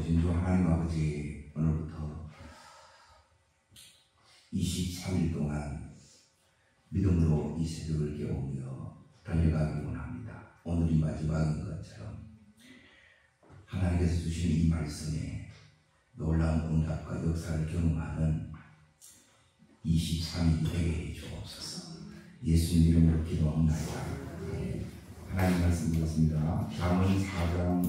진주 하나님 아버지, 오늘부터 23일 동안 믿음으로 이 새벽을 깨우며 달려가기 원합니다. 오늘이 마지막인 것처럼 하나님께서 주시는 이 말씀에 놀라운 응답과 역사를 경험하는 23일이 되게 해주옵소서. 예수님 이름으로 기도합니다. 하나님 말씀 드렸습니다. 잠언 4장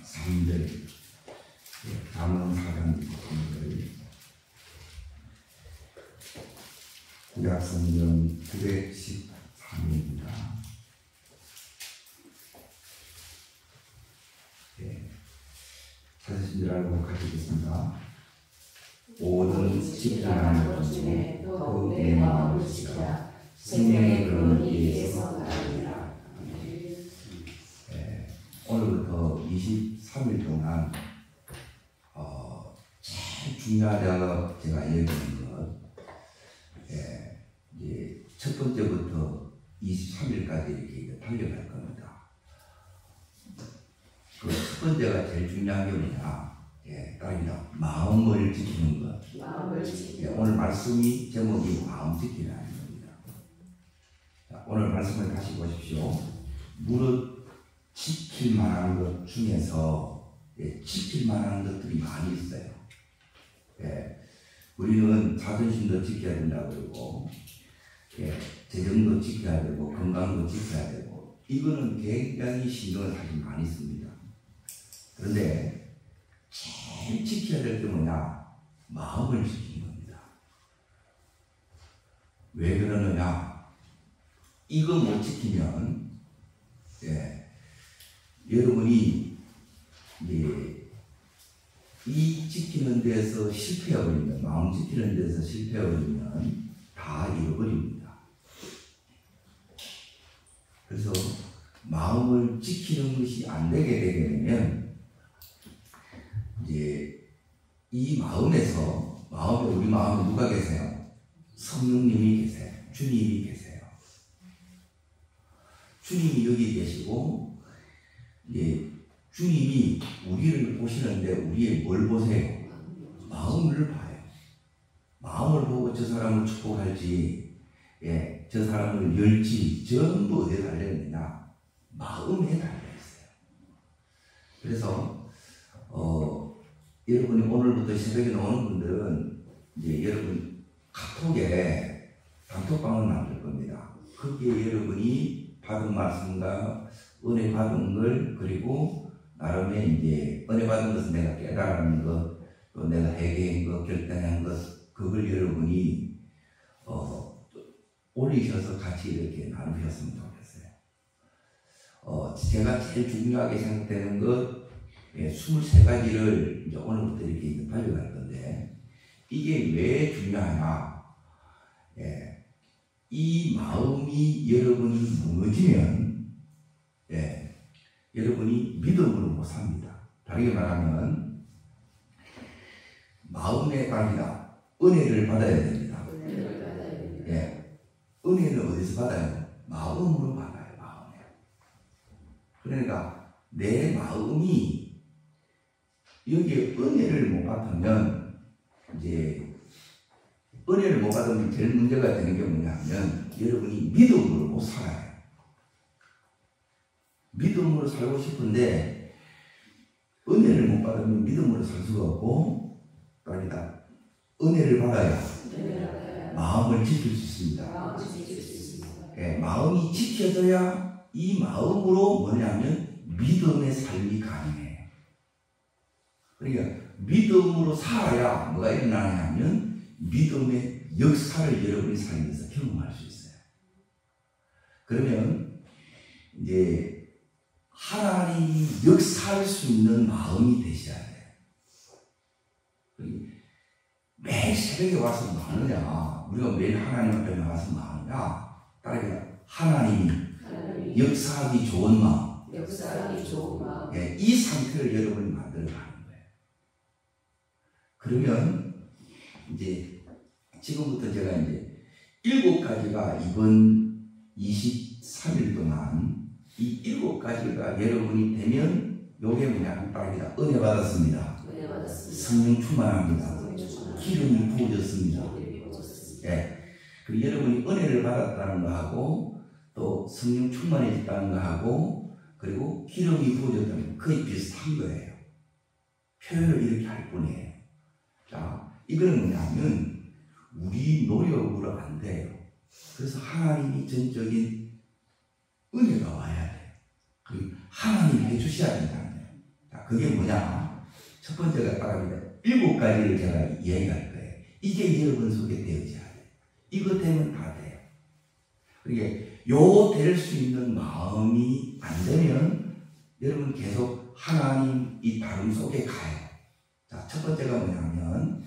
23절, 잠언 4장 23절, 구약성경 913입니다. 찾으신 줄 알고 같이 읽겠습니다. 오든 지키라는 것 중에 더욱 내 마음을 지키라. 생명의 그런 이에서 가리라. 오늘부터 23일 동안 제일 중요하다고 제가 여기는 것, 이제 첫 번째부터 23일까지 이렇게 달려갈 겁니다. 그 첫 번째가 제일 중요한 게 뭐냐? 딸입니다. 마음을 지키는 것. 마음을 지키는 오늘 말씀이 제목이 마음 지키라는 겁니다. 자, 오늘 말씀을 다시 보십시오. 무릇 지킬 만한 것 중에서 지킬 만한 것들이 많이 있어요. 우리는 자존심도 지켜야 된다고 그러고, 재정도 지켜야 되고, 건강도 지켜야 되고, 이거는 굉장히 신경을 사실 많이 씁니다. 그런데 제일 지켜야 될 게 뭐냐? 마음을 지키는 겁니다. 왜 그러느냐? 이거 못 지키면, 여러분이 이 지키는 데서 실패해버리면, 마음 지키는 데서 실패해버리면 다 잃어버립니다. 그래서 마음을 지키는 것이 안 되게 되게 되면 이제 이 마음에서, 우리 마음에 누가 계세요? 성령님이 계세요. 주님이 계세요. 주님이 여기 계시고, 주님이 우리를 보시는데 우리의 뭘 보세요? 마음을 봐요. 마음을 보고 저 사람을 축복할지, 저 사람을 열지, 전부 어디에 달려있느냐? 마음에 달려있어요. 그래서 여러분이 오늘부터 새벽에 나오는 분들은 이제 여러분 카톡에 단톡방을 만들 겁니다. 거기에 여러분이 받은 말씀과 은혜 받은 걸, 그리고 나름의 이제 은혜 받은 것은 내가 깨달은 것, 또 내가 회개한 것, 결단한 것, 그걸 여러분이 올리셔서 같이 이렇게 나누셨으면 좋겠어요. 제가 제일 중요하게 생각되는 것, 23가지를 이제 오늘부터 이렇게 발표할 건데, 이게 왜 중요하냐? 이 마음이 여러분이 무너지면, 여러분이 믿음으로 못 삽니다. 다르게 말하면, 마음에 따릅니다. 은혜를 받아야 됩니다. 은혜는 어디서 받아요? 마음으로 받아요. 마음에. 그러니까 내 마음이 여기에 은혜를 못 받으면, 이제 은혜를 못 받으면 제일 문제가 되는 게 뭐냐면, 여러분이 믿음으로 못 살아요. 믿음으로 살고 싶은데 은혜를 못 받으면 믿음으로 살 수가 없고, 아니다. 은혜를 받아야 마음을 지킬 수 있습니다. 마음이 지켜져야 이 마음으로 뭐냐면 믿음의 삶이 가능해요. 그러니까 믿음으로 살아야 뭐가 일어나냐면 믿음의 역사를 여러분이 살면서 경험할 수 있어요. 그러면 이제 하나님이 역사할 수 있는 마음이 되셔야 돼요. 매일 새벽에 와서 뭐 하느냐? 우리가 매일 하나님 앞에 나가서 뭐 하느냐? 따라서 하나님이 역사하기 좋은 마음, 이 상태를 여러분이 만들어가는 거예요. 그러면 이제 지금부터 제가 이제 7가지가 이번 23일 동안 이 7가지가 여러분이 되면 요게 뭐냐 따릅니다. 은혜 받았습니다. 성령 충만합니다. 기름이 부어졌습니다. 예. 그리고 여러분이 은혜를 받았다는 거하고 또 성령 충만해졌다는 거하고 그리고 기름이 부어졌다는 거 거의 비슷한 거예요. 표현을 이렇게 할 뿐이에요. 자, 이거는 뭐냐면 우리 노력으로 안 돼요. 그래서 하나님이 전적인 은혜가 와야 돼요. 그리고 하나님이 해주셔야 된다는 거예요. 자, 그게 뭐냐? 첫 번째가 따릅니다. 7가지를 제가 이야기할 거예요. 이게 여러분 속에 되어져야 돼요. 이것 되면 다 돼요. 그러니까 요 될 수 있는 마음이 안 되면 여러분 계속 하나님 이 다름 속에 가요. 자, 첫 번째가 뭐냐면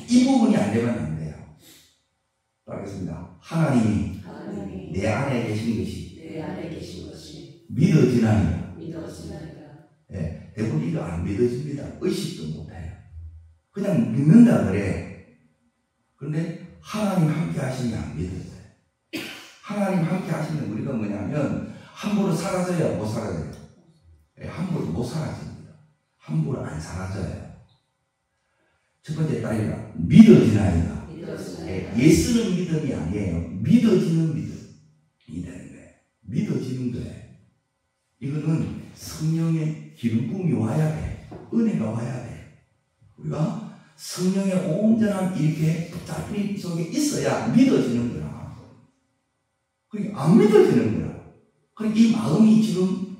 이 부분이 안 되면 안 돼요. 또 하겠습니다. 하나님이 내 안에 계신 것이 믿어지나이다. 예, 대부분 이거 안 믿어집니다. 의식도 못해요. 그냥 믿는다 그래. 그런데 하나님 함께 하시면 안 믿어져요. 하나님 함께 하시면 우리가 뭐냐면 함부로 사라져야 못 사라져요. 예, 함부로 못 사라집니다. 함부로 안 사라져요. 첫 번째 따위가 믿어지나이다. 예수는 믿음이 아니에요. 믿어지는 믿음이 되는 거예요. 믿어지는 거예요. 이거는 성령의 기름 부음이 와야 돼. 은혜가 와야 돼. 우리가 성령의 온전한 이렇게 붙잡힌 속에 있어야 믿어지는 거야. 그러니까 안 믿어지는 거야. 그러니까 이 마음이 지금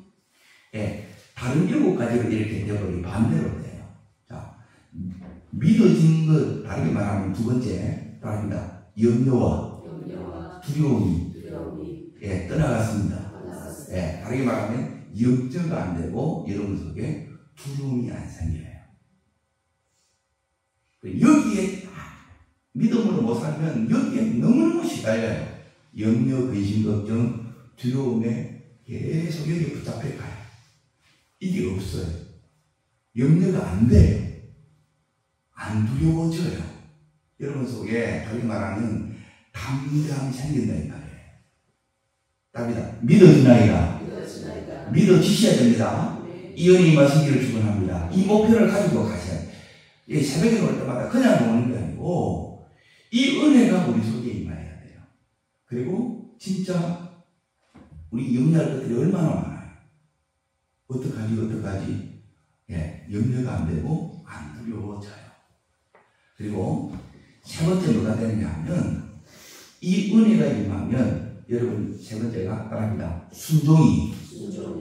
다른 7가지로 이렇게 되어버리고 반대로 돼요. 자, 믿어진 것 다르게 말하면 두 번째 따릅니다. 염려와 두려움이 떠나갔습니다. 다르게 말하면 염려가 안 되고 여러분 속에 두려움이 안 생겨요. 여기에 믿음으로 못 살면 여기에 너무너무 시달려요. 염려, 근심, 걱정, 두려움에 계속 여기에 붙잡혀 가요. 이게 없어요. 염려가 안 돼요. 안 두려워져요. 여러분 속에 다르게 말하면 담대함이 생긴다 이 말이에요. 답니다. 믿어지나이다. 믿어지셔야 됩니다. 이 은혜의 말씀기를 축원합니다. 이 목표를 가지고 가셔야 돼요. 새벽에 올 때마다 그냥 오는 게 아니고 이 은혜가 우리 속에 임해야 돼요. 그리고 진짜 우리 염려할 것들이 얼마나 많아요. 어떡하지? 염려가 안 되고 안 두려워져요. 그리고 세 번째 뭐가 되느냐 하면 이 은혜가 임하면 여러분 세 번째가 따라합니다. 순종이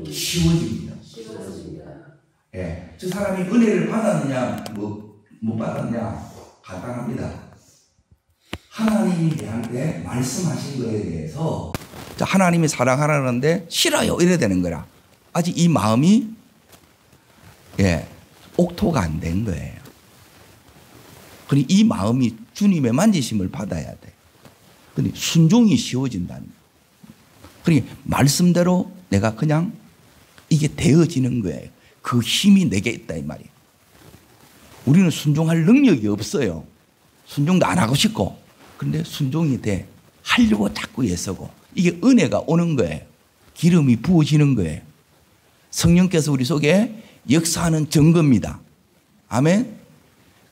쉬워집니다. 저 사람이 은혜를 받았느냐 못 받았느냐 간단합니다. 하나님이 내한테 말씀하신 거에 대해서 하나님이 사랑하라는데 싫어요 이래야 되는 거라. 아직 이 마음이 옥토가 안 된 거예요. 그러니 이 마음이 주님의 만지심을 받아야 돼. 근데 순종이 쉬워진다는 거예요. 그러니 말씀대로 내가 그냥 이게 되어지는 거예요. 그 힘이 내게 있다 이 말이에요. 우리는 순종할 능력이 없어요. 순종도 안 하고 싶고. 그런데 순종이 돼. 하려고 자꾸 애쓰고. 이게 은혜가 오는 거예요. 기름이 부어지는 거예요. 성령께서 우리 속에 역사하는 증거입니다. 아멘.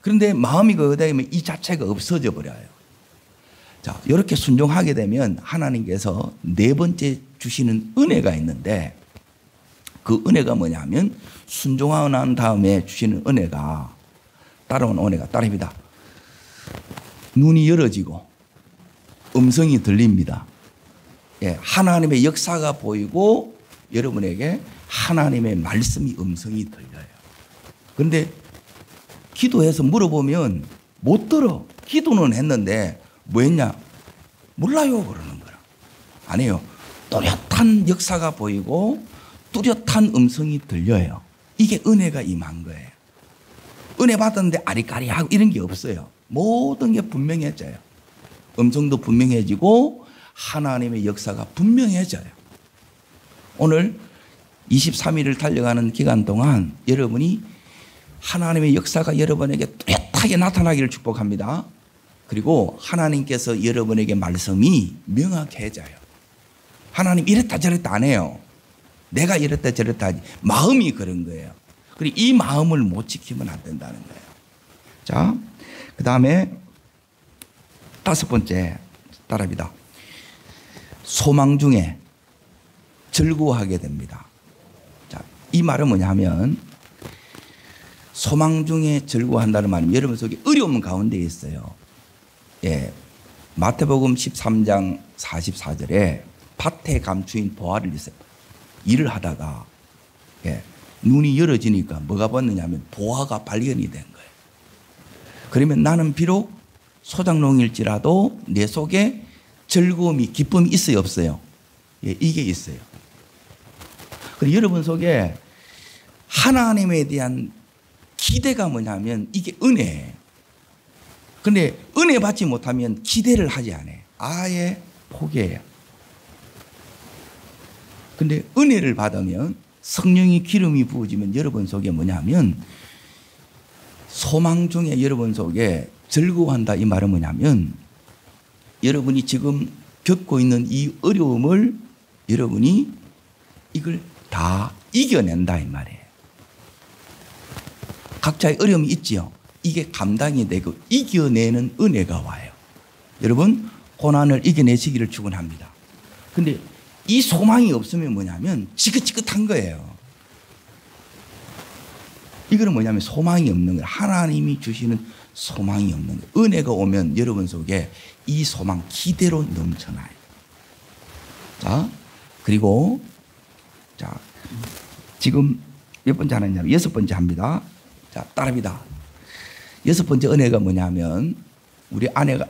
그런데 마음이 거기다 되면 이 자체가 없어져 버려요. 자, 이렇게 순종하게 되면 하나님께서 네 번째 주시는 은혜가 있는데 그 은혜가 뭐냐면 순종하고 난 다음에 주시는 은혜가 따라오는 은혜가 따릅니다. 눈이 열어지고 음성이 들립니다. 하나님의 역사가 보이고 여러분에게 하나님의 말씀이 음성이 들려요. 그런데 기도해서 물어보면 못 들어. 기도는 했는데 뭐 했냐? 몰라요 그러는 거야. 아니에요. 또렷한 역사가 보이고 뚜렷한 음성이 들려요. 이게 은혜가 임한 거예요. 은혜 받았는데 아리까리하고 이런 게 없어요. 모든 게 분명해져요. 음성도 분명해지고 하나님의 역사가 분명해져요. 오늘 23일을 달려가는 기간 동안 여러분이 하나님의 역사가 여러분에게 뚜렷하게 나타나기를 축복합니다. 그리고 하나님께서 여러분에게 말씀이 명확해져요. 하나님 이랬다 저랬다 안 해요. 내가 이랬다 저랬다 하지. 마음이 그런 거예요. 그리고 이 마음을 못 지키면 안 된다는 거예요. 자, 그 다음에 5번째 따라합니다. 소망 중에 즐거워하게 됩니다. 자, 이 말은 뭐냐 하면 소망 중에 즐거워한다는 말은 여러분 속에 어려움 가운데 있어요. 예, 마태복음 13장 44절에 밭에 감추인 보화를 있어요. 일을 하다가 눈이 열어지니까 뭐가 보였느냐면 보화가 발견이 된 거예요. 그러면 나는 비록 소작농일지라도 내 속에 즐거움이 기쁨이 있어요 없어요? 이게 있어요. 그리고 여러분 속에 하나님에 대한 기대가 뭐냐면 이게 은혜예요. 그런데 은혜 받지 못하면 기대를 하지 않아요. 아예 포기해요. 근데 은혜를 받으면 성령의 기름이 부어지면 여러분 속에 뭐냐면 소망 중에 여러분 속에 즐거워한다 이 말은 뭐냐면 여러분이 지금 겪고 있는 이 어려움을 여러분이 이걸 다 이겨낸다 이 말이에요. 각자의 어려움이 있지요. 이게 감당이 되고 이겨내는 은혜가 와요. 여러분 고난을 이겨내시기를 축원합니다. 근데 이 소망이 없으면 뭐냐면 지긋지긋한 거예요. 이거는 뭐냐면 소망이 없는 거예요. 하나님이 주시는 소망이 없는 거예요. 은혜가 오면 여러분 속에 이 소망 기대로 넘쳐나요. 자, 그리고 자, 지금 몇 번째 하느냐면 6번째 합니다. 자, 따라합니다. 6번째 은혜가 뭐냐면 우리 아내가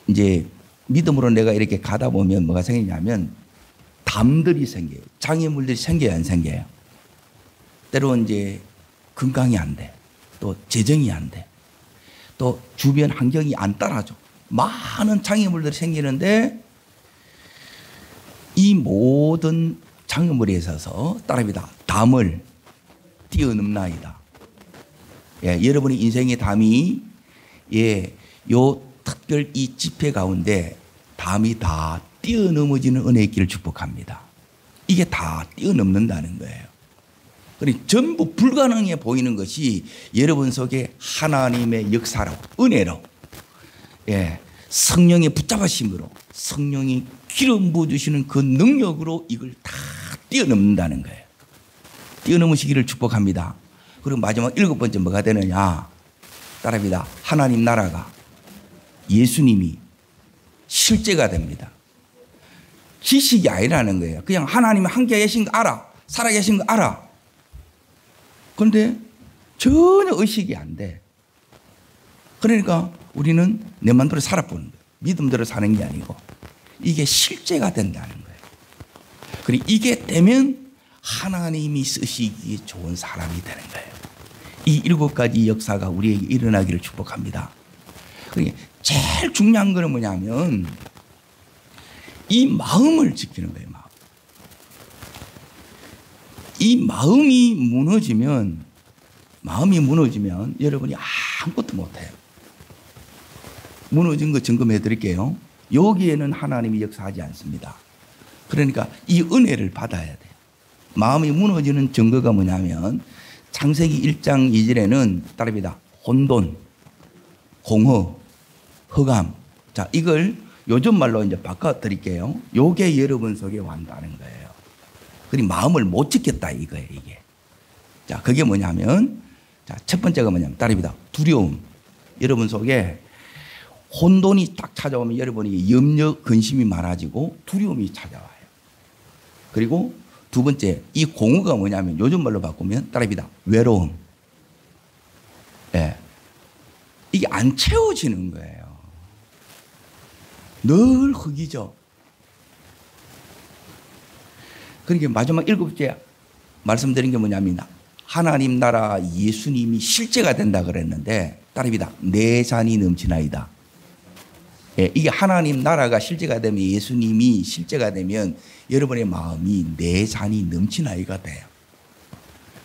이제 믿음으로 내가 이렇게 가다 보면 뭐가 생기냐면 담들이 생겨요. 장애물들이 생겨요, 안 생겨요? 때로는 이제 건강이 안 돼. 또 재정이 안 돼. 또 주변 환경이 안 따라줘. 많은 장애물들이 생기는데 이 모든 장애물에 있어서 따라합니다. 담을 뛰어넘나이다. 여러분의 인생의 담이 요 특별 이 집회 가운데 담이 다 뛰어넘어지는 은혜의 길을 축복합니다. 이게 다 뛰어넘는다는 거예요. 그러니 전부 불가능해 보이는 것이 여러분 속에 하나님의 역사로 은혜로 성령의 붙잡으심으로 성령이 기름 부어주시는 그 능력으로 이걸 다 뛰어넘는다는 거예요. 뛰어넘으시기를 축복합니다. 그리고 마지막 7번째 뭐가 되느냐 따라합니다. 하나님 나라가 예수님이 실제가 됩니다. 지식이 아니라는 거예요. 그냥 하나님이 함께 계신 거 알아. 살아계신 거 알아. 그런데 전혀 의식이 안 돼. 그러니까 우리는 내 맘대로 살아보는 거예요. 믿음대로 사는 게 아니고 이게 실제가 된다는 거예요. 그리고 이게 되면 하나님이 쓰시기에 좋은 사람이 되는 거예요. 이 7가지 역사가 우리에게 일어나기를 축복합니다. 그러니까 제일 중요한 거는 뭐냐면 이 마음을 지키는 거예요. 마음. 이 마음이 무너지면 여러분이 아무것도 못해요. 무너진 거 증거해 드릴게요. 여기에는 하나님이 역사하지 않습니다. 그러니까 이 은혜를 받아야 돼요. 마음이 무너지는 증거가 뭐냐면 창세기 1장 2절에는 따릅니다. 혼돈, 공허, 흑암. 자, 이걸 요즘 말로 이제 바꿔 드릴게요. 요게 여러분 속에 완다는 거예요. 그리고 마음을 못 지켰다 이거예요, 이게. 자, 그게 뭐냐면 자, 첫 번째가 뭐냐면 따릅니다. 두려움. 여러분 속에 혼돈이 딱 찾아오면 여러분이 염려, 근심이 많아지고 두려움이 찾아와요. 그리고 두 번째, 이 공허가 뭐냐면 요즘 말로 바꾸면 따릅니다. 외로움. 이게 안 채워지는 거예요. 늘 흙이죠. 그러니까 마지막 7번째 말씀드린 게 뭐냐면 하나님 나라 예수님이 실제가 된다 그랬는데 따릅니다. 내 잔이 넘치나이다. 이게 하나님 나라가 실제가 되면 예수님이 실제가 되면 여러분의 마음이 내 잔이 넘치나이가 돼요.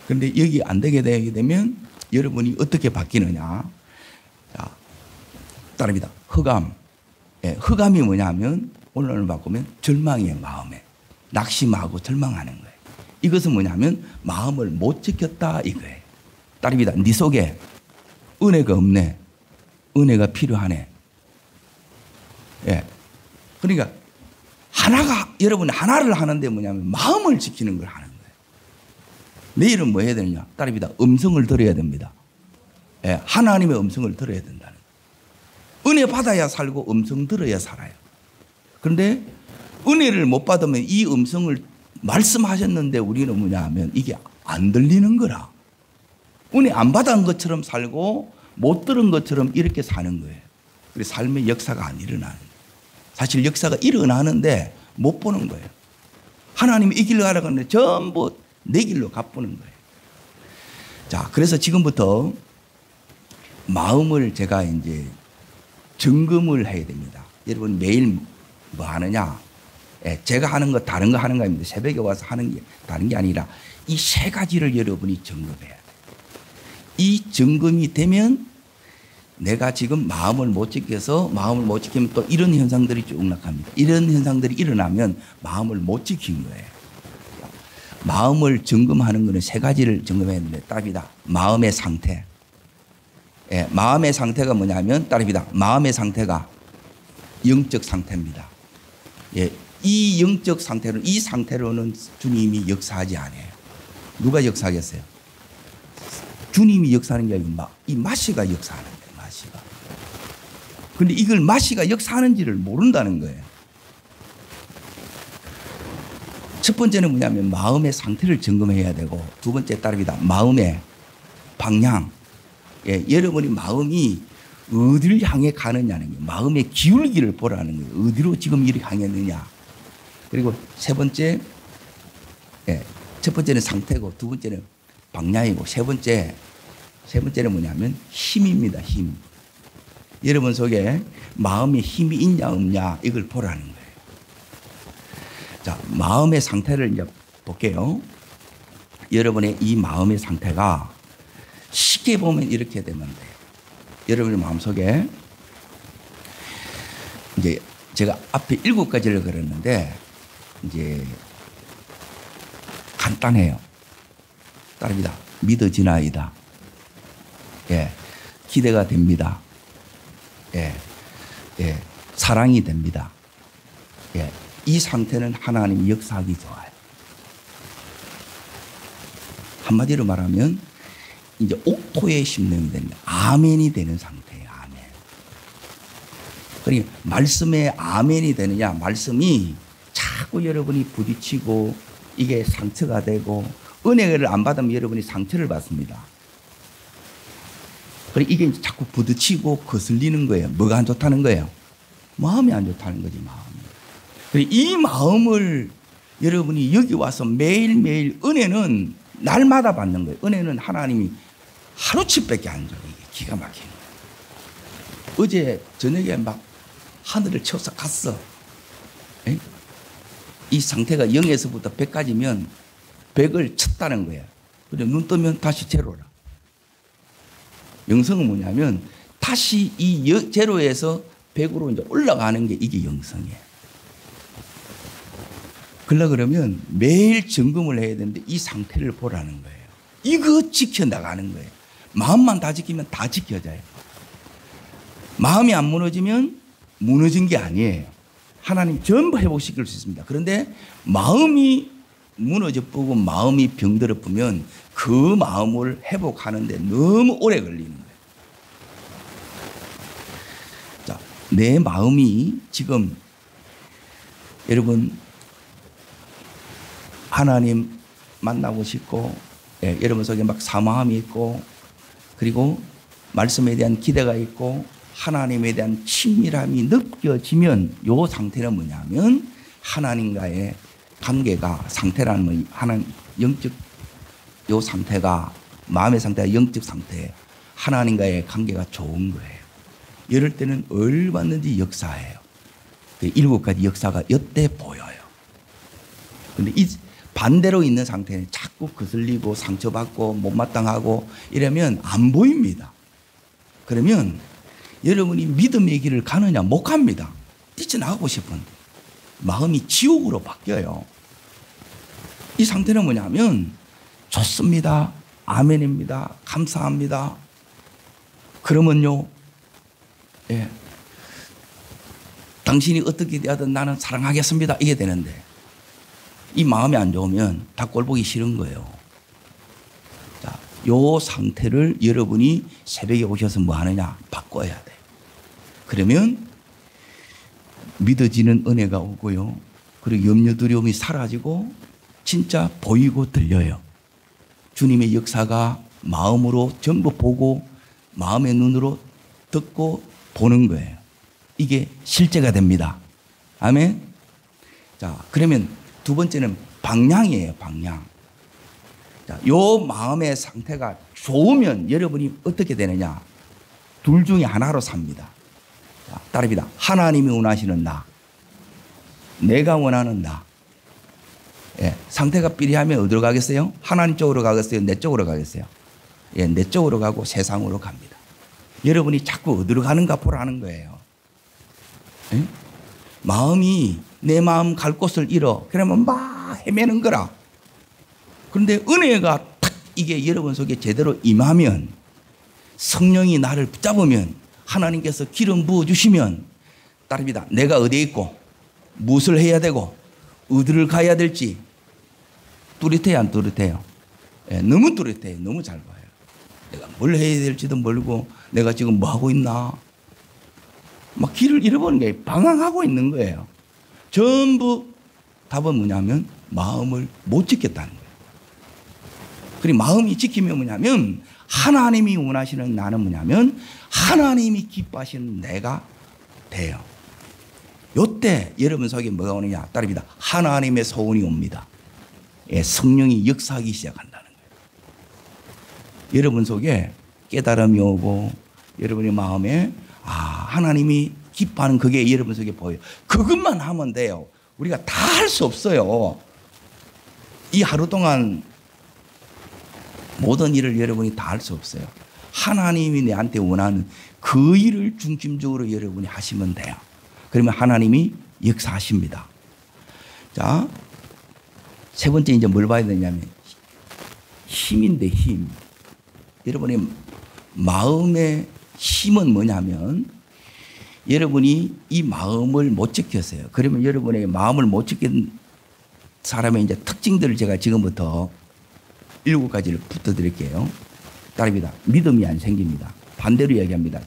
그런데 여기 안 되게 되면 여러분이 어떻게 바뀌느냐. 자, 따릅니다. 흑암. 흑암이 뭐냐면 오늘을 바꾸면 절망이에요. 마음에. 낙심하고 절망하는 거예요. 이것은 뭐냐면 마음을 못 지켰다 이거예요. 딸입니다. 네 속에 은혜가 없네. 은혜가 필요하네. 예. 그러니까 여러분 하나를 하는데 뭐냐면 마음을 지키는 걸 하는 거예요. 내일은 뭐 해야 되느냐? 딸입니다. 음성을 들어야 됩니다. 예. 하나님의 음성을 들어야 된다는 거예요. 은혜 받아야 살고 음성 들어야 살아요. 그런데 은혜를 못 받으면 이 음성을 말씀하셨는데 우리는 뭐냐 하면 이게 안 들리는 거라. 은혜 안 받은 것처럼 살고 못 들은 것처럼 이렇게 사는 거예요. 그래서 삶의 역사가 안 일어나는 거예요. 사실 역사가 일어나는데 못 보는 거예요. 하나님이 이 길로 가라고 하는데 전부 내 길로 가보는 거예요. 자, 그래서 지금부터 마음을 제가 이제 점검을 해야 됩니다. 여러분 매일 뭐 하느냐? 제가 하는 거 다른 거 하는 거 아닙니다. 새벽에 와서 하는 게 다른 게 아니라 이 세 가지를 여러분이 점검해야 돼요. 이 점검이 되면 내가 지금 마음을 못 지켜서 마음을 못 지키면 또 이런 현상들이 쭉 나갑니다. 이런 현상들이 일어나면 마음을 못 지킨 거예요. 마음을 점검하는 거는 세 가지를 점검해야 되는데 답이다. 마음의 상태. 예, 마음의 상태가 뭐냐면 딸입니다. 마음의 상태가 영적 상태입니다. 예, 이 영적 상태로 이 상태로는 주님이 역사하지 않아요. 누가 역사하겠어요? 주님이 역사하는 게 아니고 이 마시가 역사하는 거예요. 마시가. 그런데 이걸 마시가 역사하는지를 모른다는 거예요. 첫 번째는 뭐냐면 마음의 상태를 점검해야 되고 두 번째 딸입니다. 마음의 방향. 예, 여러분이 마음이 어디를 향해 가느냐는 거예요. 마음의 기울기를 보라는 거예요. 어디로 지금 이렇게 향했느냐. 그리고 세 번째, 예, 첫 번째는 상태고 두 번째는 방향이고 세 번째는 뭐냐면 힘입니다. 힘. 여러분 속에 마음에 힘이 있냐 없냐 이걸 보라는 거예요. 자, 마음의 상태를 이제 볼게요. 여러분의 이 마음의 상태가 쉽게 보면 이렇게 되면 돼요. 여러분의 마음속에 이제 제가 앞에 7가지를 그렸는데 이제 간단해요. 따릅니다. 믿어지나이다. 예, 기대가 됩니다. 예, 예, 사랑이 됩니다. 예, 이 상태는 하나님이 역사하기 좋아요. 한마디로 말하면 이제 옥토에 심령이 되는 아멘이 되는 상태예요. 아멘. 그러니까 말씀에 아멘이 되느냐, 말씀이 자꾸 여러분이 부딪히고 이게 상처가 되고 은혜를 안 받으면 여러분이 상처를 받습니다. 그러니까 이게 자꾸 부딪히고 거슬리는 거예요. 뭐가 안 좋다는 거예요? 마음이 안 좋다는 거지, 마음이. 이 마음을 여러분이 여기 와서 매일매일 은혜는 날마다 받는 거예요. 은혜는 하나님이 하루치밖에 안 줘요. 이게 기가 막히는 거예요. 어제 저녁에 막 하늘을 쳐서 갔어. 에? 이 상태가 0에서부터 100까지면 100을 쳤다는 거예요. 그리고 눈 뜨면 다시 제로라. 영성은 뭐냐면 다시 이 제로에서 100으로 이제 올라가는 게 이게 영성이에요. 그러면 매일 점검을 해야 되는데 이 상태를 보라는 거예요. 이거 지켜나가는 거예요. 마음만 다 지키면 다 지켜져요. 마음이 안 무너지면 무너진 게 아니에요. 하나님 전부 회복시킬 수 있습니다. 그런데 마음이 무너져 보고 마음이 병들어 보면 그 마음을 회복하는데 너무 오래 걸리는 거예요. 자, 내 마음이 지금 여러분 하나님 만나고 싶고, 예, 여러분 속에 막 사모함이 있고, 그리고 말씀에 대한 기대가 있고, 하나님에 대한 친밀함이 느껴지면 요 상태는 뭐냐면 하나님과의 관계가 상태라는 뭐 하나님 영적 요 상태가 마음의 상태가 영적 상태, 하나님과의 관계가 좋은 거예요. 이럴 때는 얼마든지 역사해요. 7가지 역사가 이때 보여요. 근데 이 반대로 있는 상태는 자꾸 거슬리고 상처받고 못마땅하고 이러면 안 보입니다. 그러면 여러분이 믿음의 길을 가느냐 못 갑니다. 뛰쳐나가고 싶은데 마음이 지옥으로 바뀌어요. 이 상태는 뭐냐면 좋습니다. 아멘입니다. 감사합니다. 그러면요, 예, 당신이 어떻게 되든 나는 사랑하겠습니다. 이게 되는데 이 마음이 안 좋으면 다 꼴 보기 싫은 거예요. 자, 요 상태를 여러분이 새벽에 오셔서 뭐 하느냐? 바꿔야 돼. 그러면 믿어지는 은혜가 오고요. 그리고 염려 두려움이 사라지고 진짜 보이고 들려요. 주님의 역사가 마음으로 전부 보고 마음의 눈으로 듣고 보는 거예요. 이게 실제가 됩니다. 아멘. 자, 그러면 두 번째는 방향이에요. 방향. 자, 요 마음의 상태가 좋으면 여러분이 어떻게 되느냐? 둘 중에 하나로 삽니다. 자, 따릅니다. 하나님이 원하시는 나, 내가 원하는 나. 예, 상태가 삐리하면 어디로 가겠어요? 하나님 쪽으로 가겠어요? 내 쪽으로 가겠어요? 예, 내 쪽으로 가고 세상으로 갑니다. 여러분이 자꾸 어디로 가는가 보라는 거예요. 예? 마음이 내 마음 갈 곳을 잃어. 그러면 막 헤매는 거라. 그런데 은혜가 탁 이게 여러분 속에 제대로 임하면, 성령이 나를 붙잡으면, 하나님께서 기름 부어주시면, 따릅니다. 내가 어디에 있고 무엇을 해야 되고 어디를 가야 될지 뚜렷해요, 안 뚜렷해요? 예, 너무 뚜렷해요. 너무 잘 봐요. 내가 뭘 해야 될지도 모르고 내가 지금 뭐 하고 있나, 막 길을 잃어버린 게 방황하고 있는 거예요. 전부 답은 뭐냐면 마음을 못 지켰다는 거예요. 그리고 마음이 지키면 뭐냐면 하나님이 원하시는 나는 뭐냐면 하나님이 기뻐하시는 내가 돼요. 요때 여러분 속에 뭐가 오느냐? 따릅니다. 하나님의 소원이 옵니다. 예, 성령이 역사하기 시작한다는 거예요. 여러분 속에 깨달음이 오고 여러분의 마음에 하나님이 기뻐하는 그게 여러분 속에 보여요. 그것만 하면 돼요. 우리가 다 할 수 없어요. 이 하루 동안 모든 일을 여러분이 다 할 수 없어요. 하나님이 내한테 원하는 그 일을 중심적으로 여러분이 하시면 돼요. 그러면 하나님이 역사하십니다. 자, 세 번째 이제 뭘 봐야 되냐면 힘인데 힘. 여러분의 마음의 힘은 뭐냐면 여러분이 이 마음을 못 지켰어요. 그러면 여러분의 마음을 못 지킨 사람의 이제 특징들을 제가 지금부터 7가지를 붙어드릴게요. 따릅니다. 믿음이 안 생깁니다. 반대로 이야기합니다.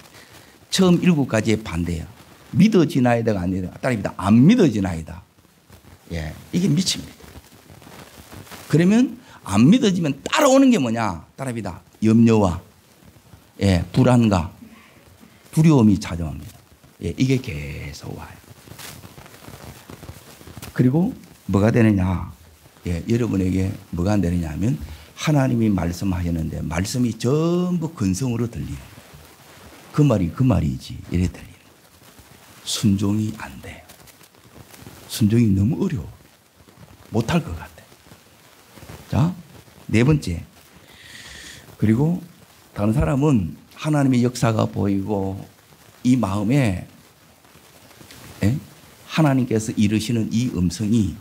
처음 7가지의 반대예요. 믿어지나이다가 아니라 따릅니다. 안 믿어지나이다. 예, 이게 미칩니다. 그러면 안 믿어지면 따라오는 게 뭐냐? 따릅니다. 염려와 불안과 두려움이 찾아옵니다. 예, 이게 계속 와요. 그리고 뭐가 되느냐? 예, 여러분에게 뭐가 안 되느냐 하면 하나님이 말씀하셨는데 말씀이 전부 근성으로 들리는 거예요. 그 말이 그 말이지 이래 들리는 거예요. 순종이 안 돼요. 순종이 너무 어려워. 못할 것 같아. 자, 네 번째. 그리고 다른 사람은 하나님의 역사가 보이고 이 마음에 하나님께서 이루시는 이 음성이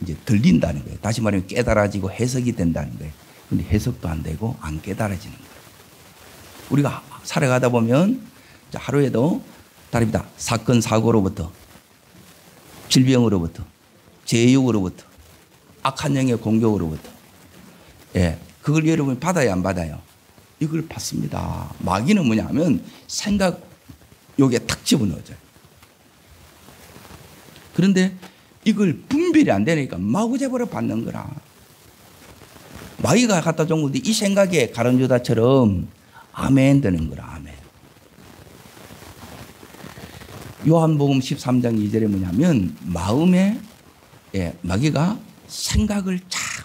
이제 들린다는 거예요. 다시 말하면 깨달아지고 해석이 된다는 거예요. 근데 해석도 안 되고 안 깨달아지는 거예요. 우리가 살아가다 보면 하루에도 다릅니다. 사건 사고로부터 질병으로부터 제육으로부터 악한 영의 공격으로부터 그걸 여러분이 받아야 안 받아요? 이걸 받습니다. 마귀는 뭐냐면 생각 여기에 탁 집어넣어줘요. 그런데 이걸 분별이 안 되니까 마구잡이로 받는 거라. 마귀가 갖다 준 건데 이 생각에 가론유다처럼 아멘 되는 거라. 아멘. 요한복음 13장 2절에 뭐냐면 마음에 마귀가 생각을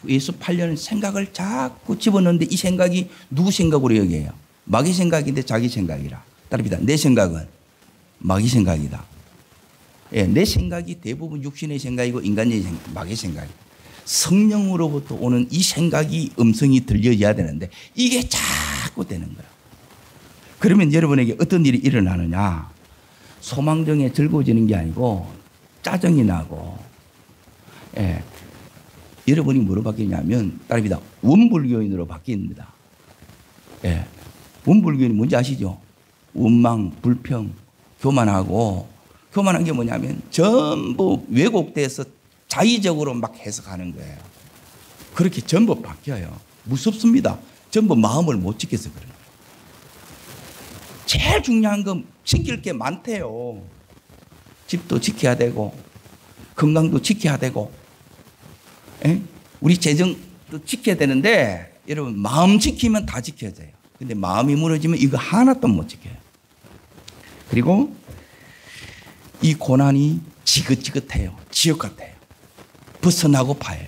예수 팔려는 생각을 자꾸 집어넣는데 이 생각이 누구 생각으로 여겨요? 마귀 생각인데 자기 생각이라. 따릅니다. 내 생각은 마귀 생각이다. 내 생각이 대부분 육신의 생각이고 인간의 생각, 마귀 생각이다. 성령으로부터 오는 이 생각이 음성이 들려야 되는데 이게 자꾸 되는 거야. 그러면 여러분에게 어떤 일이 일어나느냐? 소망정에 즐거워지는 게 아니고 짜증이 나고 여러분이 뭐로 바뀌냐면 따릅니다. 원불교인으로 바뀝니다. 예. 원불교인이 뭔지 아시죠? 원망, 불평, 교만하고, 교만한 게 뭐냐면 전부 왜곡돼서 자의적으로 막 해석하는 거예요. 그렇게 전부 바뀌어요. 무섭습니다. 전부 마음을 못 지켜서 그래요. 제일 중요한 건 지킬 게 많대요. 집도 지켜야 되고, 건강도 지켜야 되고, 에? 우리 재정도 지켜야 되는데, 여러분, 마음 지키면 다 지켜져요. 근데 마음이 무너지면 이거 하나도 못 지켜요. 그리고 이 고난이 지긋지긋해요. 지옥 같아요. 벗어나고파요.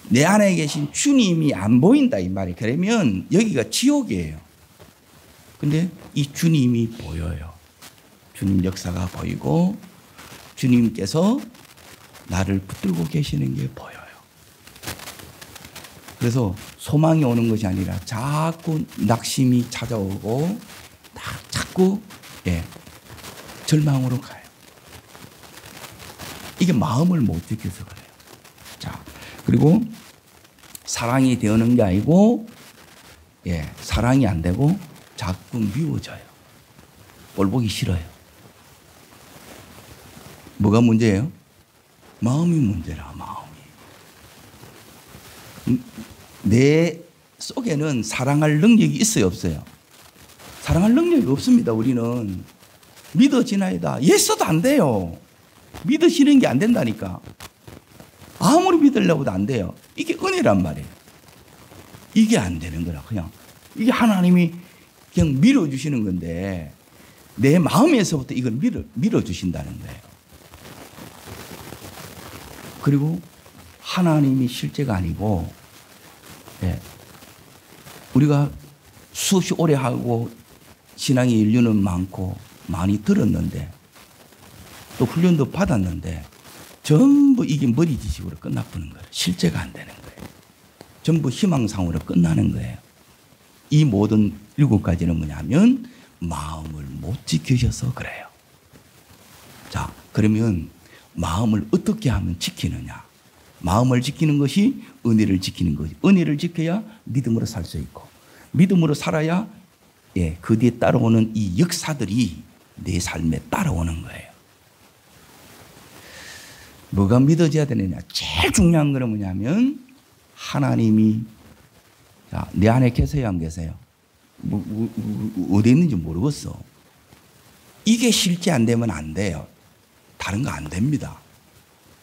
내 안에 계신 주님이 안 보인다 이 말이에요. 그러면 여기가 지옥이에요. 근데 이 주님이 보여요. 주님 역사가 보이고 주님께서 나를 붙들고 계시는 게 보여요. 그래서 소망이 오는 것이 아니라 자꾸 낙심이 찾아오고 자꾸 절망으로 가요. 이게 마음을 못 지켜서 그래요. 자, 그리고 사랑이 되는 게 아니고 사랑이 안 되고 자꾸 미워져요. 꼴 보기 싫어요. 뭐가 문제예요? 마음이 문제라. 마음이. 내 속에는 사랑할 능력이 있어요, 없어요? 사랑할 능력이 없습니다. 우리는 믿어지나이다. 예서도 안 돼요. 믿으시는 게 안 된다니까. 아무리 믿으려고도 안 돼요. 이게 은혜란 말이에요. 이게 안 되는 거라. 그냥 이게 하나님이 그냥 밀어주시는 건데 내 마음에서부터 이걸 밀어주신다는 거예요. 그리고 하나님이 실제가 아니고 우리가 수없이 오래 하고 신앙의 인류는 많고 많이 들었는데 또 훈련도 받았는데 전부 이게 머리 지식으로 끝나버는 거예요. 실제가 안 되는 거예요. 전부 희망상으로 끝나는 거예요. 이 모든 7가지는 뭐냐면 마음을 못 지키셔서 그래요. 자, 그러면 마음을 어떻게 하면 지키느냐? 마음을 지키는 것이 은혜를 지키는 거지. 은혜를 지켜야 믿음으로 살 수 있고 믿음으로 살아야 그 뒤에 따라오는 이 역사들이 내 삶에 따라오는 거예요. 뭐가 믿어져야 되느냐? 제일 중요한 거는 뭐냐면 하나님이 내 안에 계세요, 안 계세요? 어디 있는지 모르겠어. 이게 실제 안 되면 안 돼요. 다른 거 안 됩니다.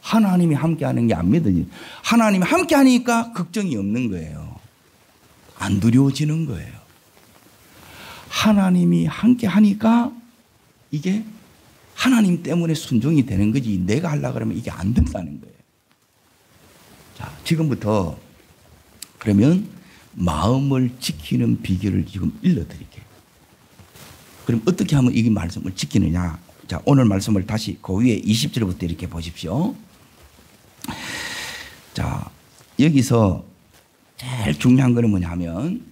하나님이 함께하는 게 안 믿어지죠. 하나님이 함께하니까 걱정이 없는 거예요. 안 두려워지는 거예요. 하나님이 함께하니까 이게 하나님 때문에 순종이 되는 거지 내가 하려고 그러면 이게 안 된다는 거예요. 자, 지금부터 그러면 마음을 지키는 비결을 지금 일러드릴게요. 그럼 어떻게 하면 이 말씀을 지키느냐? 자, 오늘 말씀을 다시 그 위에 20절부터 이렇게 보십시오. 자, 여기서 제일 중요한 거는 뭐냐면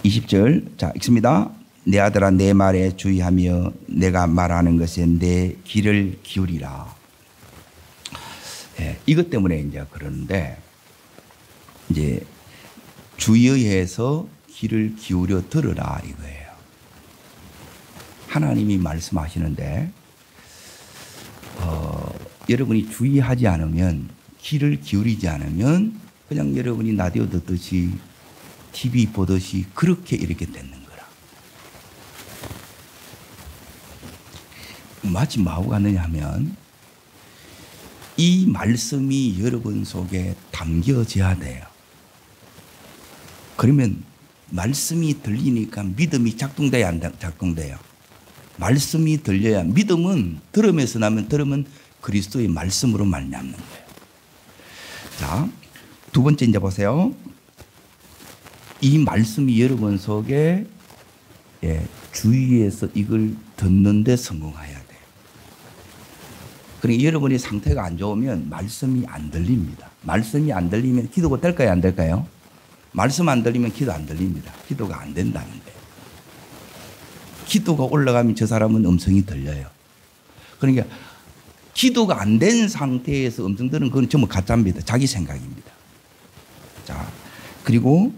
20절 자 읽습니다. 내 아들아 내 말에 주의하며 내가 말하는 것에 내 귀를 기울이라. 이것 때문에 이제 그러는데 이제 주의해서 귀를 기울여 들으라 이거예요. 하나님이 말씀하시는데 여러분이 주의하지 않으면 귀를 기울이지 않으면 그냥 여러분이 라디오 듣듯이 TV 보듯이 그렇게 이렇게 되는 거라. 마치 뭐하고 같느냐 하면 이 말씀이 여러분 속에 담겨져야 돼요. 그러면 말씀이 들리니까 믿음이 작동돼야 안 작동돼요. 말씀이 들려야 믿음은 들음에서 나면 들음은 그리스도의 말씀으로 말미암는 거예요. 자, 두 번째 이제 보세요. 이 말씀이 여러분 속에 주의해서 이걸 듣는데 성공해야 돼요. 그러니까 여러분의 상태가 안 좋으면 말씀이 안 들립니다. 말씀이 안 들리면 기도가 될까요? 안 될까요? 말씀 안 들리면 기도 안 들립니다. 기도가 안 된다는 거예요. 기도가 올라가면 저 사람은 음성이 들려요. 그러니까 기도가 안 된 상태에서 음성 들은 그건 전부 가짜입니다. 자기 생각입니다. 자, 그리고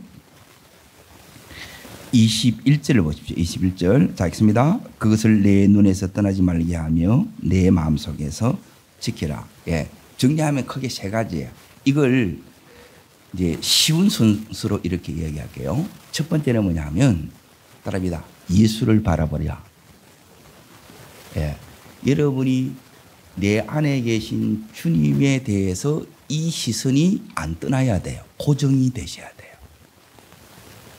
21절을 보십시오. 21절. 자, 읽습니다. 그것을 내 눈에서 떠나지 말게 하며 내 마음속에서 지키라. 예. 정리하면 크게 세 가지예요. 이걸 이제 쉬운 순서로 이렇게 이야기할게요. 첫 번째는 뭐냐면 따라합니다. 예수를 바라보랴. 예. 여러분이 내 안에 계신 주님에 대해서 이 시선이 안 떠나야 돼요. 고정이 되셔야 돼요.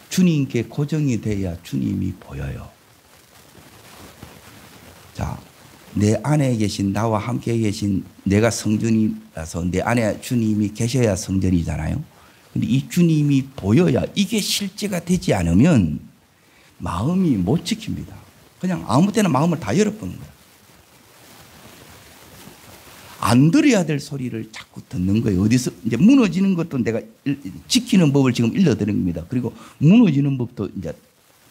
주님께 고정이 돼야 주님이 보여요. 자, 내 안에 계신 나와 함께 계신 내가 성전이라서 내 안에 주님이 계셔야 성전이잖아요. 근데 이 주님이 보여야 이게 실제가 되지 않으면 마음이 못 지킵니다. 그냥 아무 때나 마음을 다 열어보는 거예요. 안 들어야 될 소리를 자꾸 듣는 거예요. 어디서 이제 무너지는 것도 내가 지키는 법을 지금 일러드린 겁니다. 그리고 무너지는 법도 이제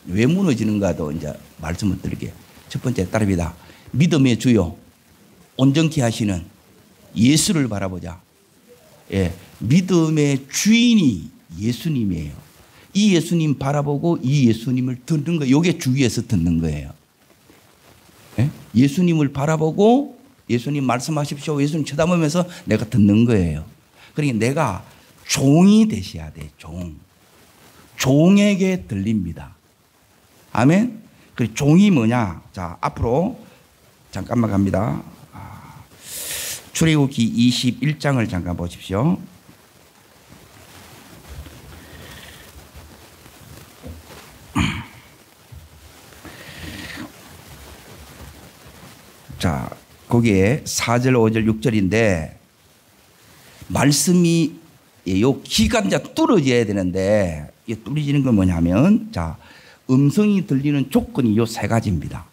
왜 무너지는가도 이제 말씀을 드릴게요. 첫 번째 따릅니다. 믿음의 주요 온전케 하시는 예수를 바라보자. 예, 믿음의 주인이 예수님이에요. 이 예수님 바라보고 이 예수님을 듣는 거예요. 이게 주위에서 듣는 거예요. 예? 예수님을 바라보고 예수님 말씀하십시오. 예수님 쳐다보면서 내가 듣는 거예요. 그러니까 내가 종이 되셔야 돼. 종. 종에게 들립니다. 아멘. 그 종이 뭐냐? 자, 앞으로 잠깐만 갑니다. 출애굽기 21장을 잠깐 보십시오. 자, 거기에 4절, 5절, 6절인데 말씀이 요 귀가 이제 뚫어져야 되는데 이 뚫어지는 건 뭐냐면 자, 음성이 들리는 조건이 요 세 가지입니다.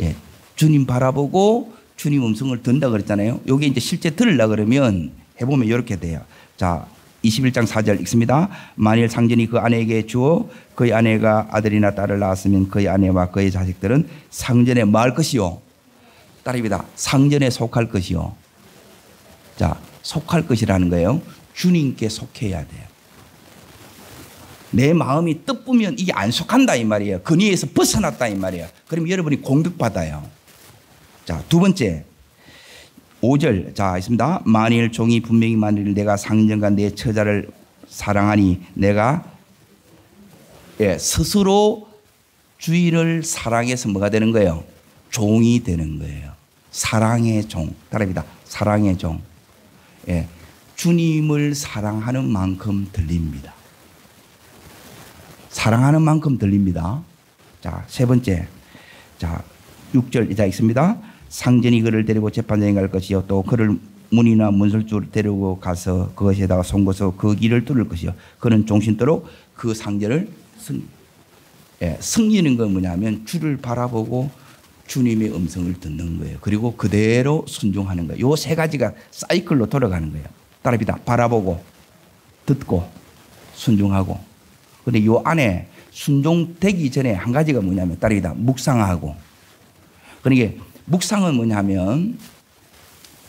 예, 주님 바라보고 주님 음성을 듣는다 그랬잖아요. 요게 이제 실제 들으려 그러면 해보면 이렇게 돼요. 자, 21장 4절 읽습니다. 만일 상전이 그 아내에게 주어 그의 아내가 아들이나 딸을 낳았으면 그의 아내와 그의 자식들은 상전에 뭐 할 것이요? 따릅니다. 상전에 속할 것이요. 자, 속할 것이라는 거예요. 주님께 속해야 돼요. 내 마음이 뜻보면 이게 안 속한다 이 말이에요. 근위에서 벗어났다 이 말이에요. 그럼 여러분이 공격받아요. 자, 두 번째 5절 자 있습니다. 만일 종이 분명히 만일 내가 상전과 내 처자를 사랑하니 내가 스스로 주인을 사랑해서 뭐가 되는 거예요? 종이 되는 거예요. 사랑의 종. 따라합니다. 사랑의 종. 예, 주님을 사랑하는 만큼 들립니다. 사랑하는 만큼 들립니다. 자, 세 번째. 자, 6절 자 있습니다. 상전이 그를 데리고 재판장에 갈 것이요 또 그를 문이나 문설주를 데리고 가서 그것에다가 송곳으로 그 길을 뚫을 것이요 그는 종신토록 그 상전을 승리는 건 뭐냐면 주를 바라보고 주님의 음성을 듣는 거예요. 그리고 그대로 순종하는 거예요. 요 세 가지가 사이클로 돌아가는 거예요. 따라합니다. 바라보고 듣고 순종하고. 근데 요 안에 순종되기 전에 한 가지가 뭐냐면 따라합니다. 묵상하고. 그러니까 묵상은 뭐냐면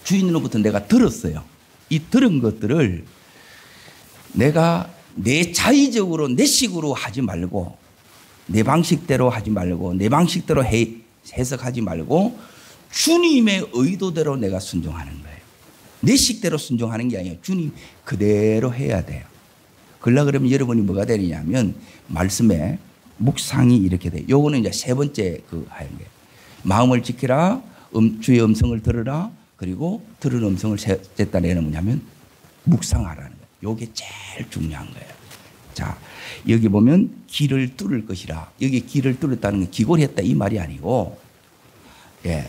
주인으로부터 내가 들었어요. 이 들은 것들을 내가 내 자의적으로 내 식으로 하지 말고 내 방식대로 하지 말고 내 방식대로 해석하지 말고 주님의 의도대로 내가 순종하는 거예요. 내 식대로 순종하는 게 아니에요. 주님 그대로 해야 돼요. 그러려 그러면 여러분이 뭐가 되느냐면 말씀에 묵상이 이렇게 돼요. 요거는 이제 세 번째 그 하는 거예요. 마음을 지키라, 주의 음성을 들으라, 그리고 들은 음성을 셋다 내는 뭐냐면 묵상하라는 거예요. 요게 제일 중요한 거예요. 자, 여기 보면 길을 뚫을 것이라. 여기 길을 뚫었다는 건 기골했다 이 말이 아니고, 예,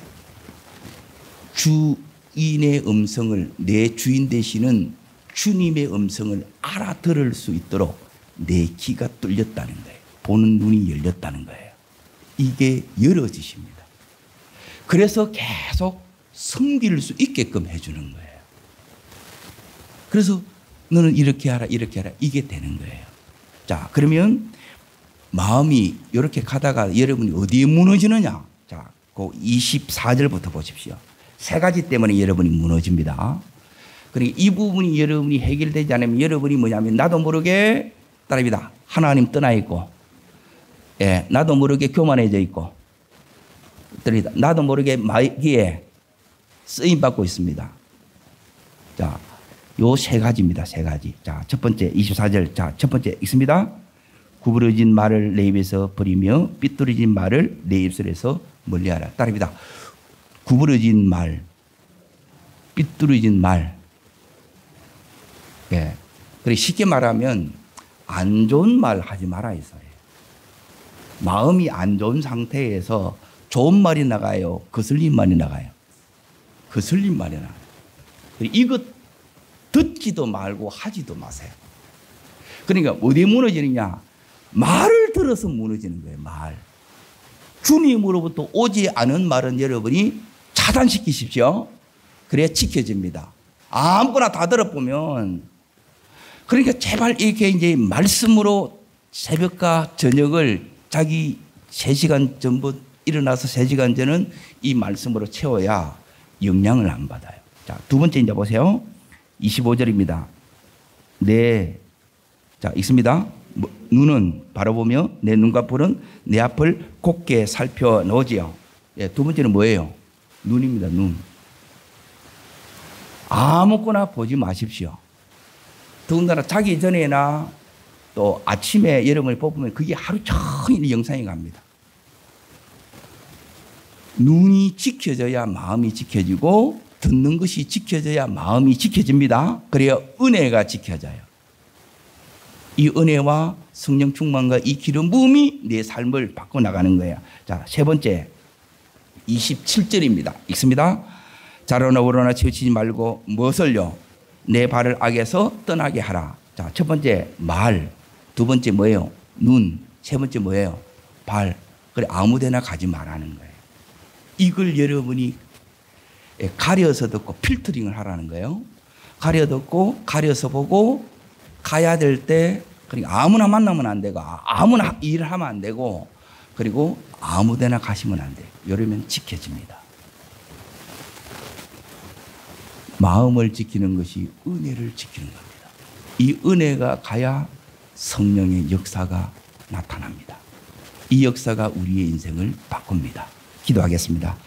주인의 음성을 내 주인 되시는 주님의 음성을 알아들을 수 있도록 내 귀가 뚫렸다는 거예요. 보는 눈이 열렸다는 거예요. 이게 열어지십니다. 그래서 계속 섬길 수 있게끔 해주는 거예요. 그래서 너는 이렇게 하라, 이렇게 하라, 이게 되는 거예요. 자, 그러면 마음이 이렇게 가다가 여러분이 어디에 무너지느냐? 자, 그 24절부터 보십시오. 세 가지 때문에 여러분이 무너집니다. 그리고 이 부분이 여러분이 해결되지 않으면 여러분이 뭐냐면 나도 모르게 따라합니다. 하나님 떠나 있고, 예, 나도 모르게 교만해져 있고, 나도 모르게 마귀에 쓰임 받고 있습니다. 자, 요 세 가지입니다. 세 가지. 자, 첫 번째 24절. 자, 첫 번째 읽습니다. 구부러진 말을 내 입에서 버리며 삐뚤어진 말을 내 입술에서 멀리하라. 따라합니다. 구부러진 말, 삐뚤어진 말. 예. 그리고 쉽게 말하면 안 좋은 말 하지 말아 있어요. 마음이 안 좋은 상태에서 좋은 말이 나가요? 거슬린 말이 나가요? 거슬린 말이 나가요. 이것 듣지도 말고 하지도 마세요. 그러니까 어디 무너지느냐? 말을 들어서 무너지는 거예요. 말. 주님으로부터 오지 않은 말은 여러분이 차단시키십시오. 그래야 지켜집니다. 아무거나 다 들어보면, 그러니까 제발 이렇게 이제 말씀으로 새벽과 저녁을 자기 3시간 전부터 일어나서 3시간 전은 이 말씀으로 채워야 영향을 안 받아요. 자, 두 번째 이제 보세요. 25절입니다. 자, 읽습니다. 눈은 바라보며 내 눈과 뿔은 내 앞을 곱게 살펴놓지요. 예, 두 번째는 뭐예요? 눈입니다. 눈. 아무거나 보지 마십시오. 더군다나 자기 전에나 또 아침에 여러분이 뽑으면 그게 하루 종일 영상이 갑니다. 눈이 지켜져야 마음이 지켜지고 듣는 것이 지켜져야 마음이 지켜집니다. 그래야 은혜가 지켜져요. 이 은혜와 성령 충만과 이 기름 부음이 내 삶을 바꿔나가는 거예요. 자, 세 번째 27절입니다. 읽습니다. 자로나 우로나 치우치지 말고 무엇을요? 내 발을 악에서 떠나게 하라. 자, 첫 번째 말, 두 번째 뭐예요? 눈, 세 번째 뭐예요? 발. 그래 아무데나 가지 말라는 거예요. 이걸 여러분이 가려서 듣고 필터링을 하라는 거예요. 가려 듣고 가려서 보고 가야 될 때 그러니까 아무나 만나면 안 되고 아무나 일을 하면 안 되고 그리고 아무데나 가시면 안 돼요. 이러면 지켜집니다. 마음을 지키는 것이 은혜를 지키는 겁니다. 이 은혜가 가야 성령의 역사가 나타납니다. 이 역사가 우리의 인생을 바꿉니다. 기도하겠습니다.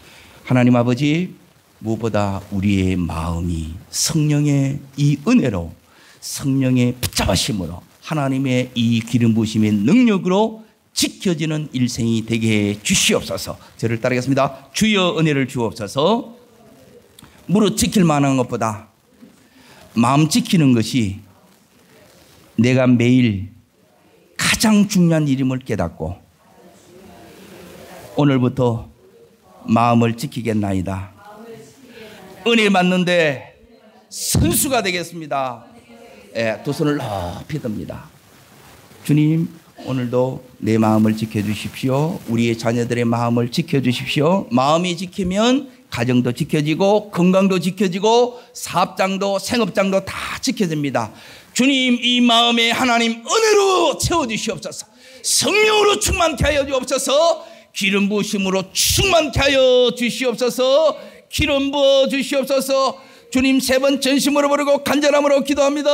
하나님 아버지, 무엇보다 우리의 마음이 성령의 이 은혜로 성령의 붙잡으심으로 하나님의 이 기름 부으심의 능력으로 지켜지는 일생이 되게 해 주시옵소서. 저를 따르겠습니다. 주여 은혜를 주옵소서. 무릇 지킬 만한 것보다 마음 지키는 것이 내가 매일 가장 중요한 일임을 깨닫고 오늘부터 마음을 지키겠나이다. 은혜 받는데 선수가 되겠습니다. 예, 두 손을 높이 듭니다. 주님, 오늘도 내 마음을 지켜주십시오. 우리의 자녀들의 마음을 지켜주십시오. 마음이 지키면 가정도 지켜지고 건강도 지켜지고 사업장도 생업장도 다 지켜집니다. 주님, 이 마음에 하나님 은혜로 채워주시옵소서. 성령으로 충만케 하여 주옵소서. 기름 부으심으로 충만케 하여 주시옵소서. 기름 부어 주시옵소서. 주님, 세 번 전심으로 부르고 간절함으로 기도합니다.